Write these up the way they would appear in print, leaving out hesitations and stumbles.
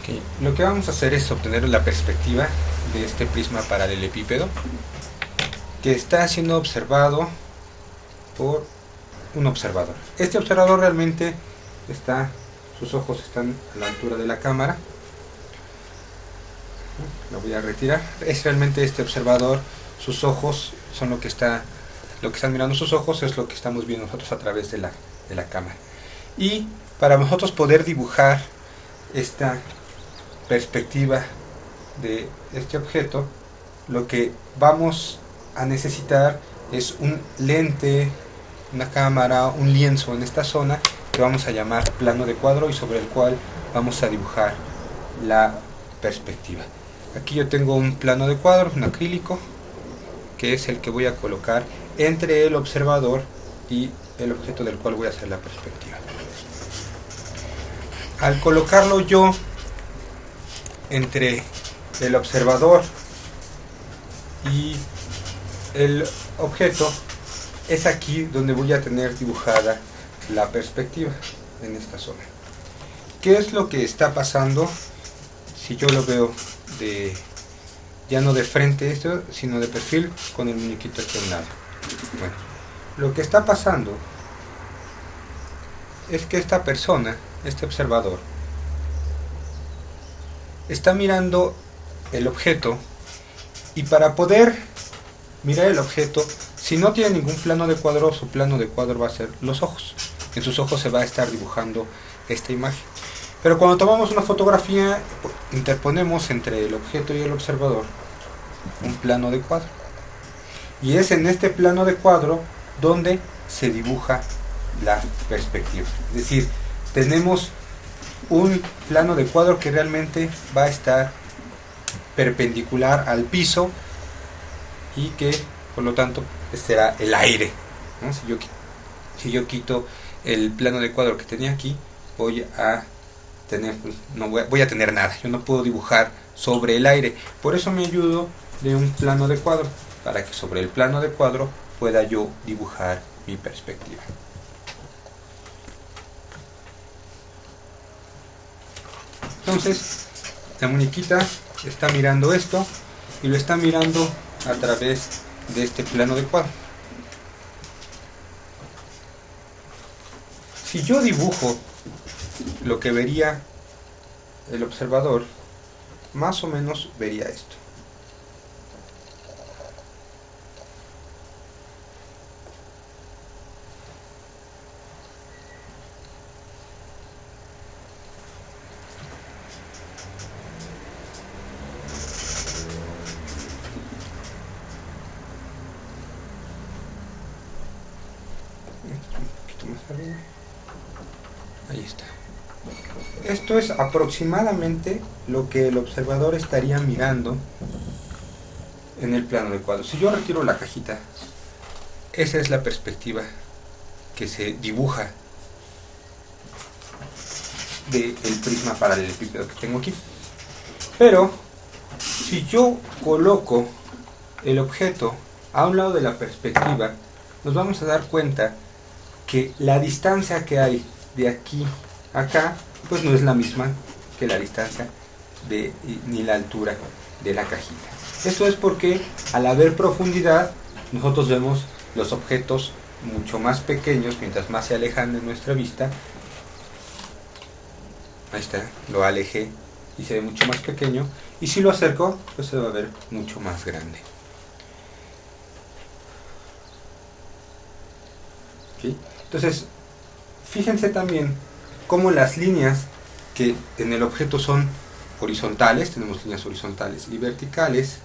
Okay. Lo que vamos a hacer es obtener la perspectiva de este prisma paralelepípedo que está siendo observado por un observador. Este observador realmente sus ojos están a la altura de la cámara. Lo voy a retirar. Es realmente este observador, sus ojos son lo que están mirando sus ojos, es lo que estamos viendo nosotros a través de la cámara. Y para nosotros poder dibujar esta perspectiva de este objeto, lo que vamos a necesitar es un lente, una cámara, un lienzo en esta zona que vamos a llamar plano de cuadro y sobre el cual vamos a dibujar la perspectiva. Aquí yo tengo un plano de cuadro, un acrílico, que es el que voy a colocar entre el observador y el objeto del cual voy a hacer la perspectiva. Al colocarlo yo entre el observador y el objeto, es aquí donde voy a tener dibujada la perspectiva, en esta zona. ¿Qué es lo que está pasando si yo lo veo ya no de frente sino de perfil con el muñequito aquí a un lado? Bueno, lo que está pasando es que esta persona, este observador, está mirando el objeto, y para poder mirar el objeto, si no tiene ningún plano de cuadro, su plano de cuadro va a ser los ojos. En sus ojos se va a estar dibujando esta imagen. Pero cuando tomamos una fotografía, interponemos entre el objeto y el observador un plano de cuadro. Y es en este plano de cuadro donde se dibuja la perspectiva. Es decir, tenemos un plano de cuadro que realmente va a estar perpendicular al piso y que por lo tanto será el aire, ¿no? Si yo quito el plano de cuadro que tenía aquí, voy a tener nada. Yo no puedo dibujar sobre el aire. Por eso me ayudo de un plano de cuadro, para que sobre el plano de cuadro pueda yo dibujar mi perspectiva. Entonces, la muñequita está mirando esto y lo está mirando a través de este plano de cuadro. Si yo dibujo lo que vería el observador, más o menos vería esto. Ahí está. Esto es aproximadamente lo que el observador estaría mirando en el plano de cuadro. Si yo retiro la cajita, esa es la perspectiva que se dibuja del prisma paralelepípedo que tengo aquí. Pero si yo coloco el objeto a un lado de la perspectiva, nos vamos a dar cuenta que la distancia que hay de aquí a acá pues no es la misma que la distancia ni la altura de la cajita. Esto es porque al haber profundidad nosotros vemos los objetos mucho más pequeños mientras más se alejan de nuestra vista. Ahí está, lo alejé y se ve mucho más pequeño, y si lo acerco pues se va a ver mucho más grande. ¿Sí? Entonces, fíjense también cómo las líneas que en el objeto son horizontales, tenemos líneas horizontales y verticales,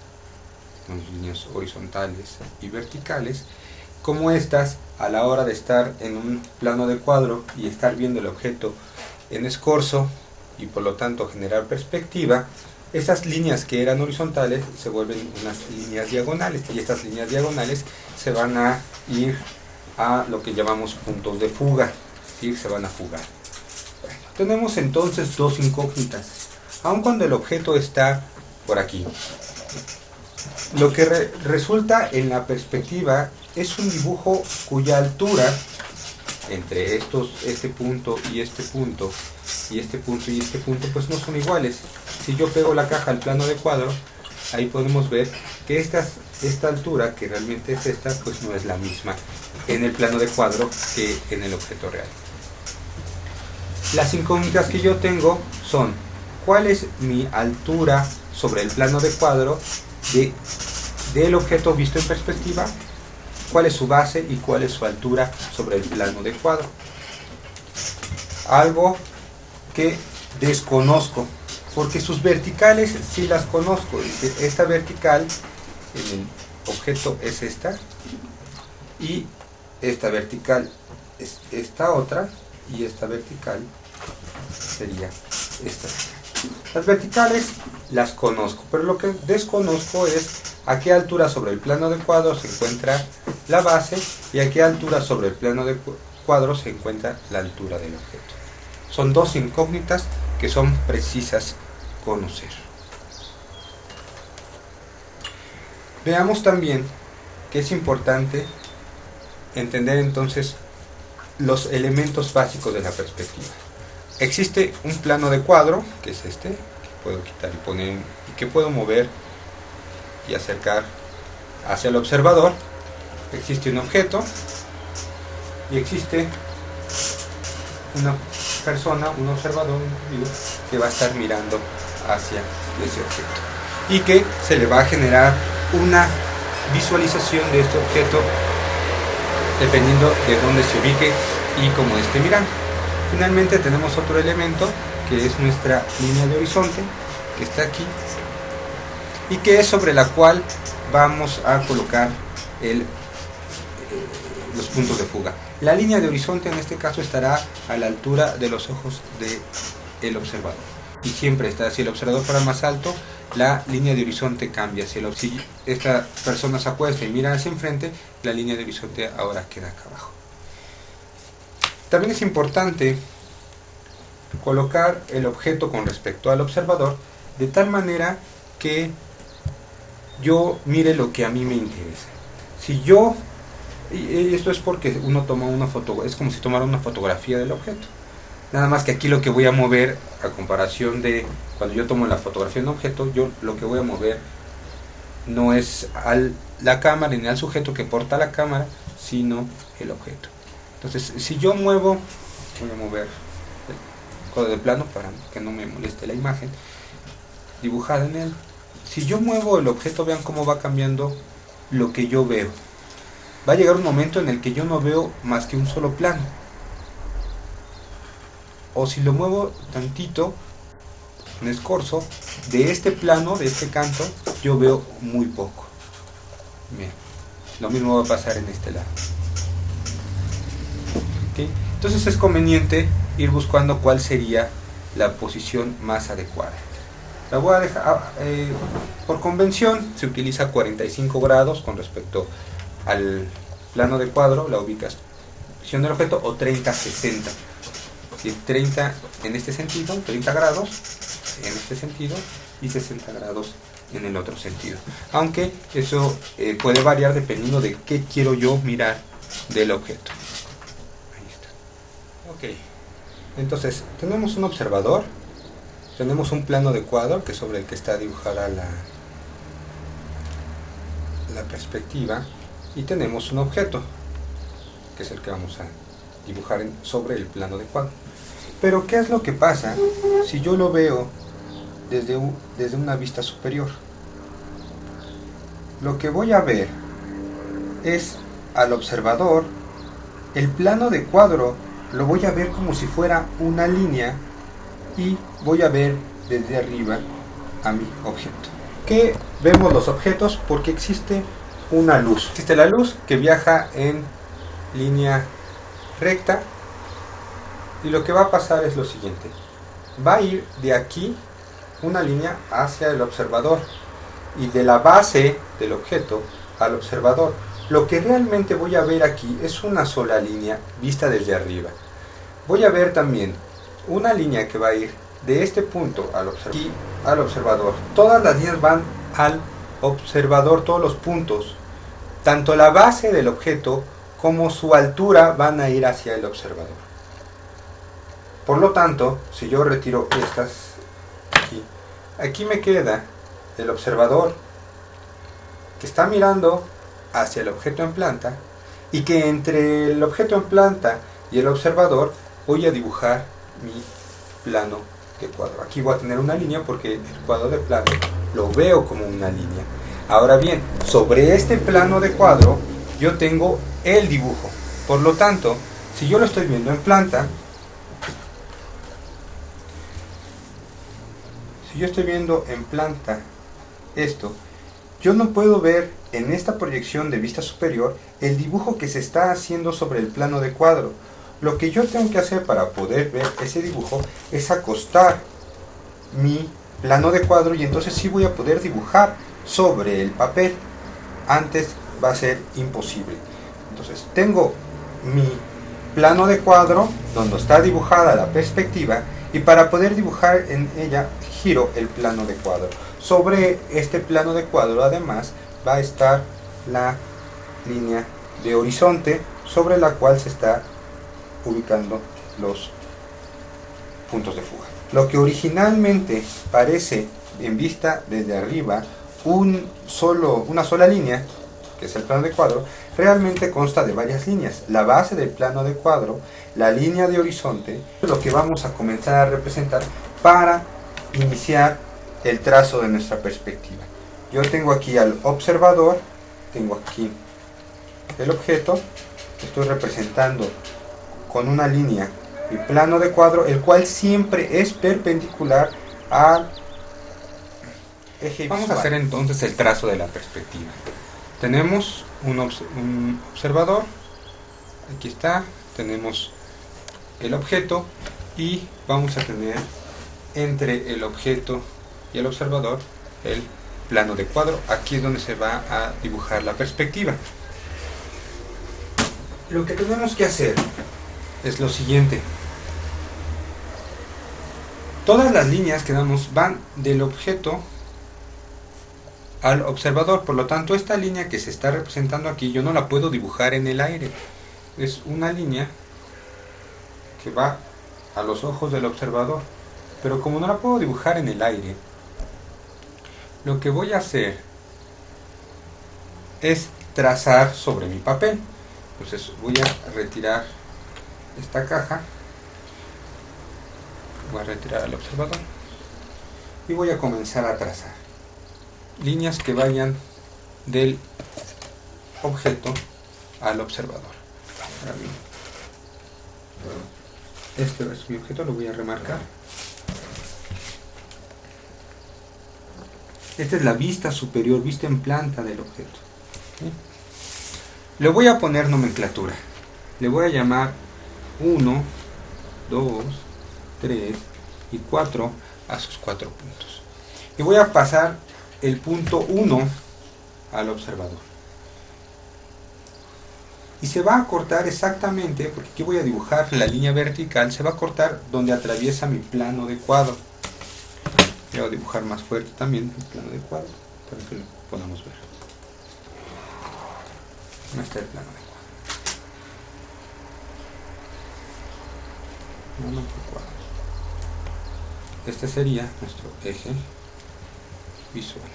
como estas, a la hora de estar en un plano de cuadro y estar viendo el objeto en escorzo y por lo tanto generar perspectiva, esas líneas que eran horizontales se vuelven unas líneas diagonales, y estas líneas diagonales se van a ir a lo que llamamos puntos de fuga, ¿sí? Se van a fugar. Bueno, tenemos entonces dos incógnitas, aun cuando el objeto está por aquí. Lo que resulta en la perspectiva es un dibujo cuya altura entre este punto y este punto y este punto pues no son iguales. Si yo pego la caja al plano de cuadro, ahí podemos ver que esta altura, que realmente es esta, pues no es la misma en el plano de cuadro que en el objeto real. Las incógnitas que yo tengo son: ¿cuál es mi altura sobre el plano de cuadro del objeto visto en perspectiva? ¿Cuál es su base y cuál es su altura sobre el plano de cuadro? Algo que desconozco, porque sus verticales sí las conozco. Esta vertical en el objeto es esta, y esta vertical es esta otra, y esta vertical sería esta. Las verticales las conozco, pero lo que desconozco es a qué altura sobre el plano de cuadro se encuentra la base y a qué altura sobre el plano de cuadro se encuentra la altura del objeto. Son dos incógnitas que son precisas conocer. Veamos también que es importante entender entonces los elementos básicos de la perspectiva. Existe un plano de cuadro, que es este, que puedo quitar y poner, y que puedo mover y acercar hacia el observador. Existe un objeto y existe una persona, un observador, un individuo, que va a estar mirando hacia ese objeto y que se le va a generar una visualización de este objeto dependiendo de dónde se ubique y cómo esté mirando. Finalmente tenemos otro elemento que es nuestra línea de horizonte, que está aquí y que es sobre la cual vamos a colocar los puntos de fuga. La línea de horizonte en este caso estará a la altura de los ojos del observador, y siempre está. Si el observador fuera más alto, la línea de horizonte cambia. Si esta persona se acuesta y mira hacia enfrente, la línea de horizonte ahora queda acá abajo. También es importante colocar el objeto con respecto al observador de tal manera que yo mire lo que a mí me interesa. Si yo, y esto es porque uno toma una foto, es como si tomara una fotografía del objeto. Nada más que aquí lo que voy a mover, a comparación de cuando yo tomo la fotografía de un objeto, yo lo que voy a mover no es la cámara ni al sujeto que porta la cámara, sino el objeto. Entonces, si yo muevo, voy a mover el código de plano para que no me moleste la imagen dibujada en él. Si yo muevo el objeto, vean cómo va cambiando lo que yo veo. Va a llegar un momento en el que yo no veo más que un solo plano. O si lo muevo tantito, en escorzo, de este plano, de este canto, yo veo muy poco. Bien, lo mismo va a pasar en este lado. ¿Okay? Entonces es conveniente ir buscando cuál sería la posición más adecuada. La voy a dejar, por convención se utiliza 45 grados con respecto al plano de cuadro, la ubicación del objeto, o 30-60. 30 en este sentido, 30 grados en este sentido y 60 grados en el otro sentido. Aunque eso puede variar dependiendo de qué quiero yo mirar del objeto. Ahí está. Ok. Entonces, tenemos un observador, tenemos un plano de cuadro que es sobre el que está dibujada la perspectiva, y tenemos un objeto que es el que vamos a dibujar sobre el plano de cuadro. Pero ¿qué es lo que pasa si yo lo veo desde una vista superior? Lo que voy a ver es al observador, el plano de cuadro lo voy a ver como si fuera una línea, y voy a ver desde arriba a mi objeto. ¿Qué vemos los objetos? Porque existe una luz. Existe la luz que viaja en línea recta, y lo que va a pasar es lo siguiente: va a ir de aquí una línea hacia el observador, y de la base del objeto al observador. Lo que realmente voy a ver aquí es una sola línea vista desde arriba. Voy a ver también una línea que va a ir de este punto al observador. Todas las líneas van al observador, todos los puntos, tanto la base del objeto como su altura, van a ir hacia el observador. Por lo tanto, si yo retiro estas aquí me queda el observador que está mirando hacia el objeto en planta, y que entre el objeto en planta y el observador voy a dibujar mi plano de cuadro. Aquí voy a tener una línea porque el cuadro de plano lo veo como una línea. Ahora bien, sobre este plano de cuadro yo tengo el dibujo. Por lo tanto, si yo lo estoy viendo en planta, si yo estoy viendo en planta esto, yo no puedo ver en esta proyección de vista superior el dibujo que se está haciendo sobre el plano de cuadro. Lo que yo tengo que hacer para poder ver ese dibujo es acostar mi plano de cuadro, y entonces sí voy a poder dibujar sobre el papel. Antes va a ser imposible. Entonces tengo mi plano de cuadro donde está dibujada la perspectiva, y para poder dibujar en ella giro el plano de cuadro. Sobre este plano de cuadro además va a estar la línea de horizonte sobre la cual se está ubicando los puntos de fuga. Lo que originalmente parece en vista desde arriba una sola línea, que es el plano de cuadro, realmente consta de varias líneas. La base del plano de cuadro, la línea de horizonte, es lo que vamos a comenzar a representar para iniciar el trazo de nuestra perspectiva. Yo tengo aquí al observador, tengo aquí el objeto, estoy representando con una línea mi plano de cuadro, el cual siempre es perpendicular al eje visual. Vamos a hacer entonces el trazo de la perspectiva. Tenemos un observador, aquí está, tenemos el objeto, y vamos a tener entre el objeto y el observador el plano de cuadro. Aquí es donde se va a dibujar la perspectiva. Lo que tenemos que hacer es lo siguiente: todas las líneas que damos van del objeto al observador. Por lo tanto, esta línea que se está representando aquí yo no la puedo dibujar en el aire. Es una línea que va a los ojos del observador, pero como no la puedo dibujar en el aire, lo que voy a hacer es trazar sobre mi papel. Entonces voy a retirar esta caja, voy a retirar al observador y voy a comenzar a trazar líneas que vayan del objeto al observador. Ahora bien, este es mi objeto, lo voy a remarcar. Esta es la vista superior, vista en planta del objeto. ¿Sí? Le voy a poner nomenclatura. Le voy a llamar 1, 2, 3 y 4 a sus 4 puntos. Y voy a pasar el punto 1 al observador. Y se va a cortar exactamente, porque aquí voy a dibujar la línea vertical, se va a cortar donde atraviesa mi plano de cuadro. Voy a dibujar más fuerte también el plano de cuadro para que lo podamos ver. No está el plano de cuadro. Plano de cuadro. Este sería nuestro eje visual.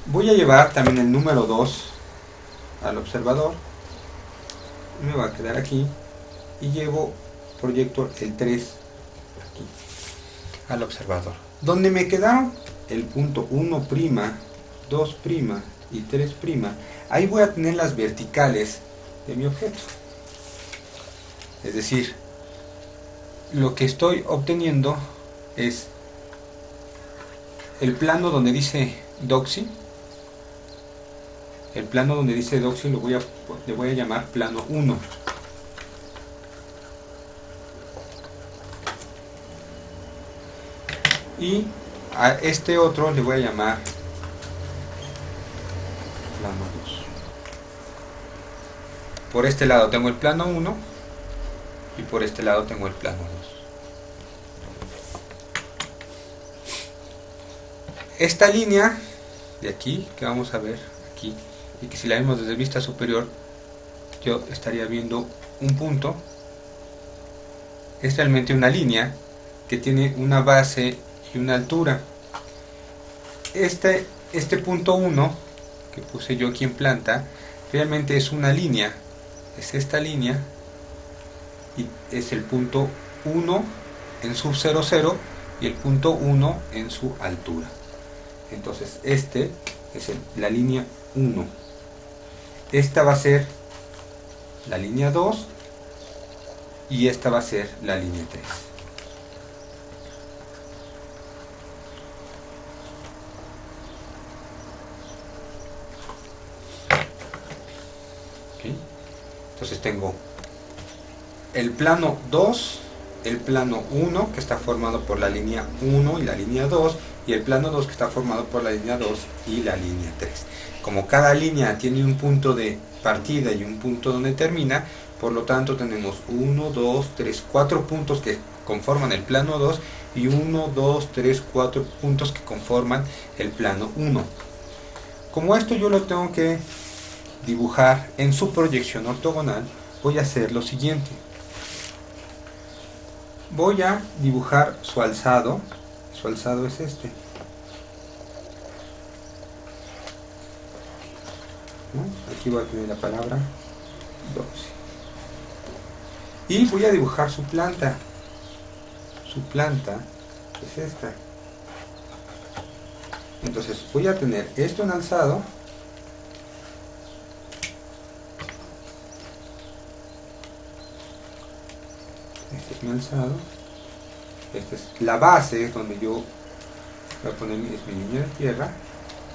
Voy a llevar también el número 2 al observador. Me va a quedar aquí y llevo proyecto el 3 aquí al observador. Donde me quedaron el punto 1', 2' y 3', ahí voy a tener las verticales de mi objeto. Es decir, lo que estoy obteniendo es el plano donde dice Doxy. El plano donde dice Doxy le voy a llamar plano 1. Y a este otro le voy a llamar plano 2. Por este lado tengo el plano 1 y por este lado tengo el plano 2. Esta línea de aquí que vamos a ver aquí, y que si la vemos desde vista superior yo estaría viendo un punto, es realmente una línea que tiene una base y una altura. Este punto 1 que puse yo aquí en planta realmente es una línea, es esta línea, y es el punto 1 en su 0, 0 y el punto 1 en su altura. Entonces este es la línea 1. Esta va a ser la línea 2 y esta va a ser la línea 3. ¿Okay? Entonces tengo el plano 2, el plano 1 que está formado por la línea 1 y la línea 2, y el plano 2 que está formado por la línea 2 y la línea 3. Como cada línea tiene un punto de partida y un punto donde termina, por lo tanto tenemos 1, 2, 3, 4 puntos que conforman el plano 2 y 1, 2, 3, 4 puntos que conforman el plano 1. Como esto yo lo tengo que dibujar en su proyección ortogonal, voy a hacer lo siguiente. Voy a dibujar su alzado es este. ¿No? Aquí voy a tener la palabra 12. Y voy a dibujar su planta. Su planta es esta. Entonces voy a tener esto en alzado. Este es mi alzado. Esta es la base donde yo voy a poner mi línea de tierra.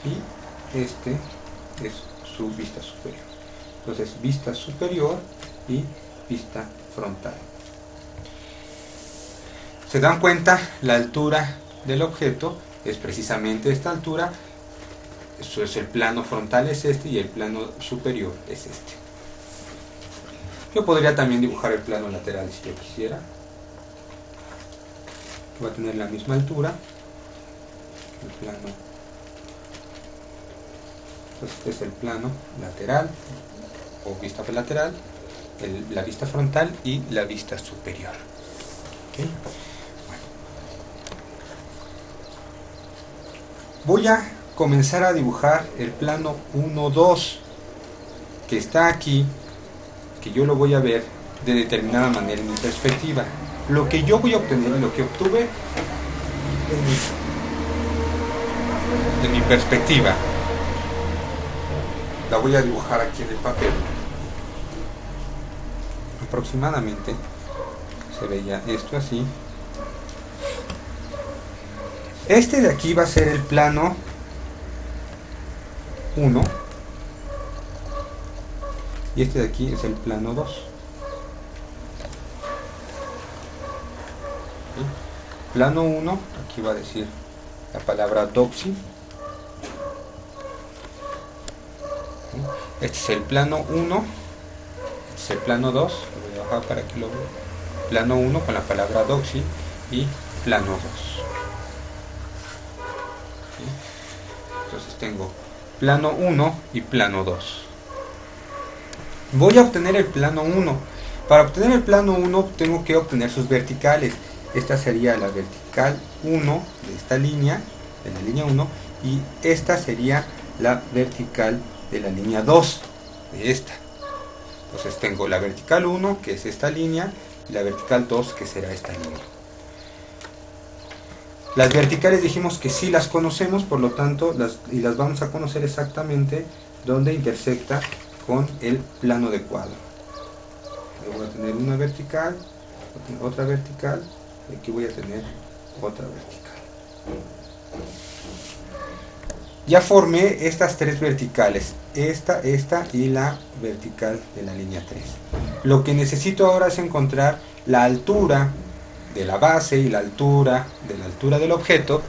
Y este es su vista superior. Entonces vista superior y vista frontal. ¿Se dan cuenta? La altura del objeto es precisamente esta altura. Eso es, el plano frontal es este y el plano superior es este. Yo podría también dibujar el plano lateral si yo quisiera. Va a tener la misma altura. El plano. Entonces este es el plano lateral o vista lateral, la vista frontal y la vista superior. ¿Okay? Bueno. Voy a comenzar a dibujar el plano 1, 2 que está aquí, que yo lo voy a ver de determinada manera en mi perspectiva. Lo que yo voy a obtener, lo que obtuve en mi perspectiva, la voy a dibujar aquí en el papel. Aproximadamente se veía esto así. Este de aquí va a ser el plano 1 y este de aquí es el plano 2. Plano 1, aquí va a decir la palabra doxy. Este es el plano 1, este es el plano 2, lo voy a bajar para que lo vean. Plano 1 con la palabra doxy y plano 2. Entonces tengo plano 1 y plano 2. Voy a obtener el plano 1. Para obtener el plano 1 tengo que obtener sus verticales. Esta sería la vertical 1 de esta línea, de la línea 1, y esta sería la vertical de la línea 2 de esta. Entonces tengo la vertical 1, que es esta línea, y la vertical 2, que será esta línea. Las verticales dijimos que sí las conocemos, por lo tanto, las vamos a conocer exactamente donde intersecta con el plano de cuadro. Voy a tener una vertical, otra vertical, y aquí voy a tener otra vertical. Ya formé estas tres verticales, esta y la vertical de la línea 3. Lo que necesito ahora es encontrar la altura de la base y la altura del objeto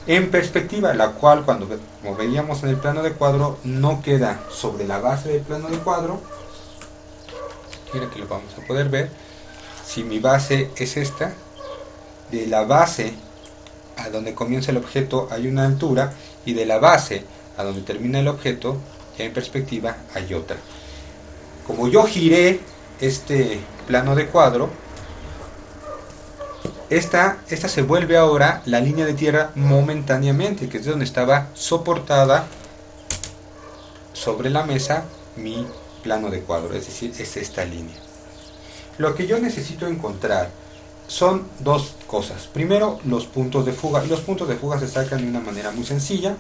en perspectiva, la cual, como veíamos en el plano de cuadro, no queda sobre la base del plano de cuadro. Mira que lo vamos a poder ver. Si mi base es esta, de la base a donde comienza el objeto hay una altura, y de la base a donde termina el objeto, en perspectiva, hay otra. Como yo giré este plano de cuadro, esta se vuelve ahora la línea de tierra momentáneamente, que es donde estaba soportada sobre la mesa mi plano de cuadro, es decir, es esta línea. Lo que yo necesito encontrar son dos cosas. Primero, los puntos de fuga. Y los puntos de fuga se sacan de una manera muy sencilla.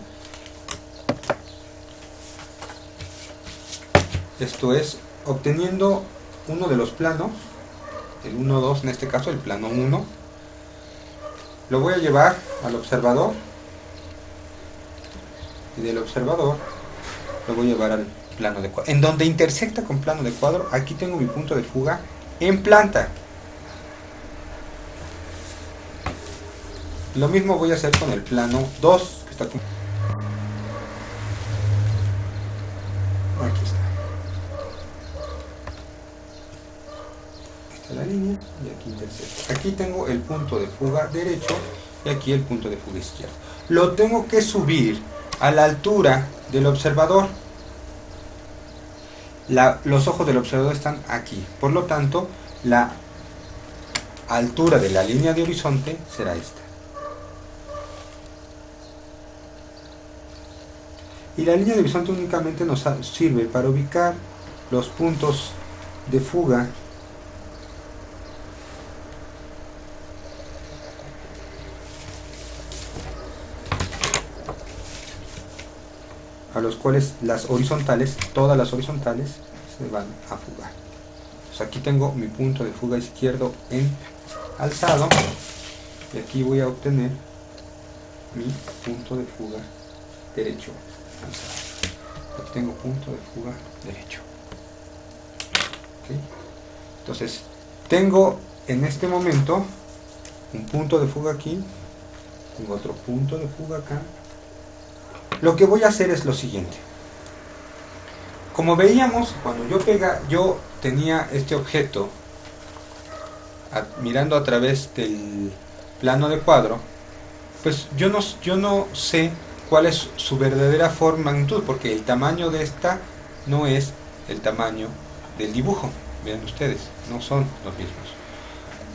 Esto es, obteniendo uno de los planos, el 1, 2, en este caso el plano 1, lo voy a llevar al observador, y del observador lo voy a llevar al plano de cuadro. En donde intersecta con plano de cuadro, aquí tengo mi punto de fuga en planta. Lo mismo voy a hacer con el plano 2, que está aquí está. Esta es la línea y aquí intersecta. Aquí tengo el punto de fuga derecho y aquí el punto de fuga izquierdo. Lo tengo que subir a la altura del observador. Los ojos del observador están aquí. Por lo tanto, la altura de la línea de horizonte será esta. Y la línea de horizonte únicamente nos sirve para ubicar los puntos de fuga a los cuales las horizontales, todas las horizontales, se van a fugar. Pues aquí tengo mi punto de fuga izquierdo en alzado y aquí voy a obtener mi punto de fuga derecho alzado. Aquí tengo punto de fuga derecho. ¿Okay? Entonces tengo en este momento un punto de fuga aquí, tengo otro punto de fuga acá. Lo que voy a hacer es lo siguiente. Como veíamos, cuando yo tenía este objeto mirando a través del plano de cuadro, pues yo no sé cuál es su verdadera forma, magnitud, porque el tamaño de esta no es el tamaño del dibujo. Vean ustedes, no son los mismos.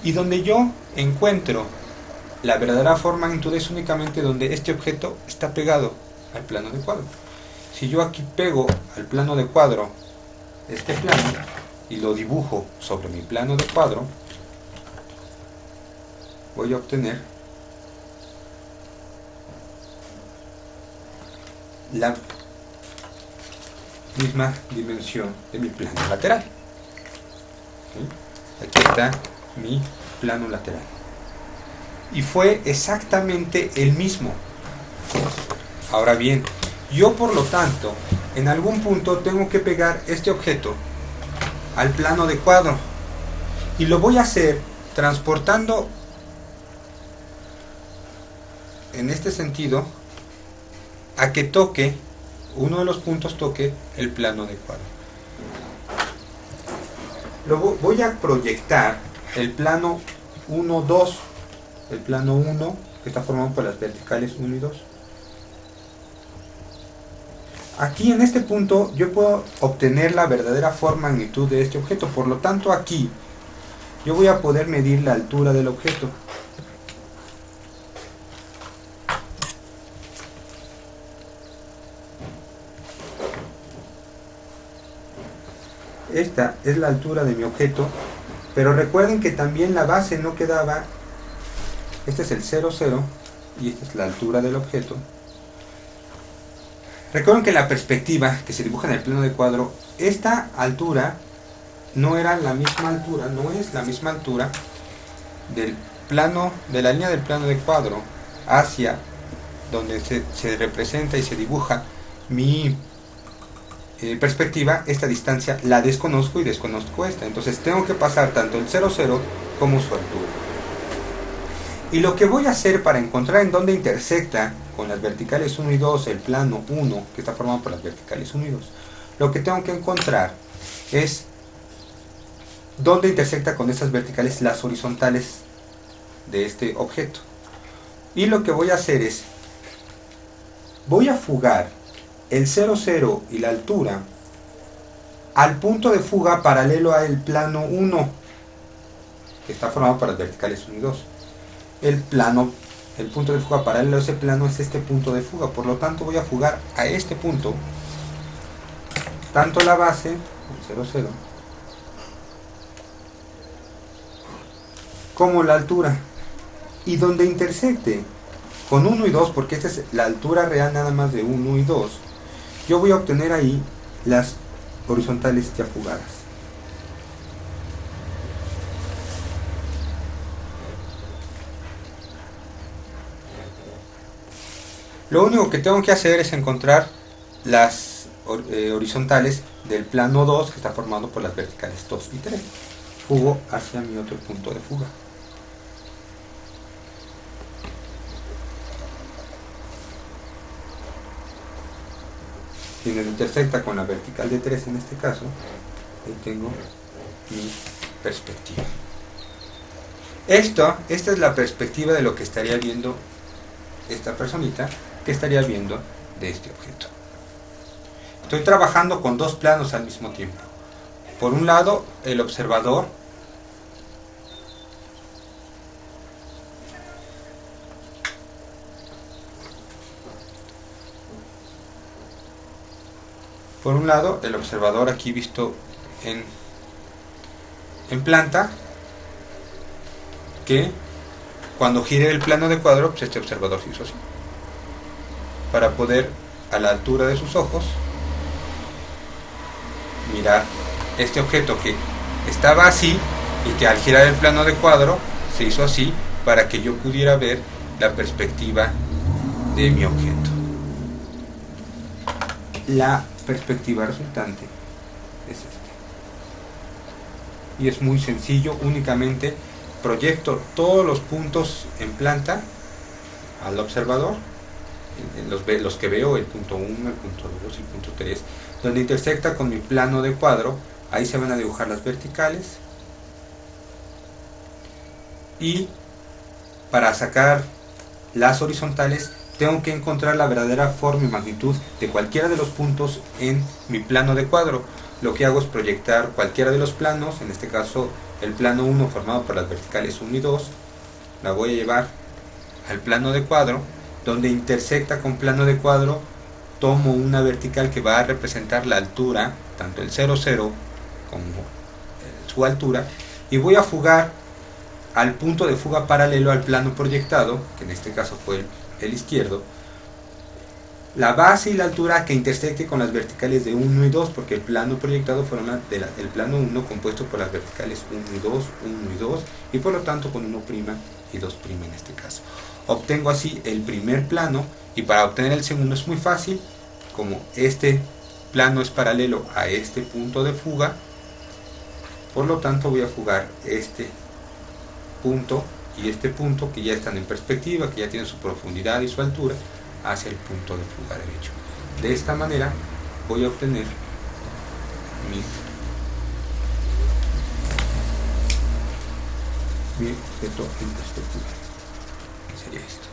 Y donde yo encuentro la verdadera forma, magnitud, es únicamente donde este objeto está pegado al plano de cuadro. Si yo aquí pego al plano de cuadro este plano y lo dibujo sobre mi plano de cuadro, voy a obtener la misma dimensión de mi plano lateral. ¿Sí? Aquí está mi plano lateral y fue exactamente el mismo. Ahora bien, yo por lo tanto en algún punto tengo que pegar este objeto al plano de cuadro y lo voy a hacer transportando en este sentido a que toque, uno de los puntos toque el plano de cuadro. Luego voy a proyectar el plano 1, 2, el plano 1 que está formado por las verticales 1 y 2. Aquí en este punto yo puedo obtener la verdadera forma, magnitud de este objeto. Por lo tanto aquí yo voy a poder medir la altura del objeto. Esta es la altura de mi objeto, pero recuerden que también la base no quedaba. Este es el 0, 0 y esta es la altura del objeto. Recuerden que la perspectiva que se dibuja en el plano de cuadro, esta altura no era la misma altura, no es la misma altura del plano, de la línea del plano de cuadro hacia donde se representa y se dibuja mi perspectiva. Esta distancia la desconozco y desconozco esta, entonces tengo que pasar tanto el 0, 0 como su altura. Y lo que voy a hacer para encontrar en dónde intersecta con las verticales 1 y 2, el plano 1 que está formado por las verticales 1 y 2, lo que tengo que encontrar es dónde intersecta con estas verticales las horizontales de este objeto. Y lo que voy a hacer es, voy a fugar el 0, 0 y la altura al punto de fuga paralelo al plano 1, que está formado por las verticales 1 y 2. El punto de fuga paralelo a ese plano es este punto de fuga, por lo tanto voy a fugar a este punto, tanto la base, el 0, 0, como la altura, y donde intersecte con 1 y 2, porque esta es la altura real nada más de 1 y 2, yo voy a obtener ahí las horizontales ya fugadas. Lo único que tengo que hacer es encontrar las horizontales del plano 2, que está formado por las verticales 2 y 3. Fugo hacia mi otro punto de fuga. Quien intersecta con la vertical de 3 en este caso, ahí tengo mi perspectiva. Esta es la perspectiva de lo que estaría viendo esta personita, que estaría viendo de este objeto. Estoy trabajando con dos planos al mismo tiempo. Por un lado, el observador, aquí visto en planta, que cuando gire el plano de cuadro, pues este observador se hizo así, para poder a la altura de sus ojos mirar este objeto que estaba así y que al girar el plano de cuadro se hizo así, para que yo pudiera ver la perspectiva de mi objeto. La perspectiva resultante es esta, y es muy sencillo. Únicamente proyecto todos los puntos en planta al observador, los que veo, el punto 1, el punto 2 y el punto 3, donde intersecta con mi plano de cuadro. Ahí se van a dibujar las verticales, y para sacar las horizontales tengo que encontrar la verdadera forma y magnitud de cualquiera de los puntos en mi plano de cuadro. Lo que hago es proyectar cualquiera de los planos, en este caso el plano 1 formado por las verticales 1 y 2, la voy a llevar al plano de cuadro, donde intersecta con plano de cuadro, tomo una vertical que va a representar la altura, tanto el 0, 0 como su altura, y voy a fugar al punto de fuga paralelo al plano proyectado, que en este caso fue el izquierdo, la base y la altura que intersecte con las verticales de 1 y 2, porque el plano proyectado fue el plano 1 compuesto por las verticales 1 y 2, 1 y 2, y por lo tanto con 1' y 2' en este caso. Obtengo así el primer plano, y para obtener el segundo es muy fácil. Como este plano es paralelo a este punto de fuga, por lo tanto voy a fugar este punto y este punto, que ya están en perspectiva, que ya tienen su profundidad y su altura, hacia el punto de fuga derecho. De esta manera voy a obtener mi objeto en perspectiva, que sería esto.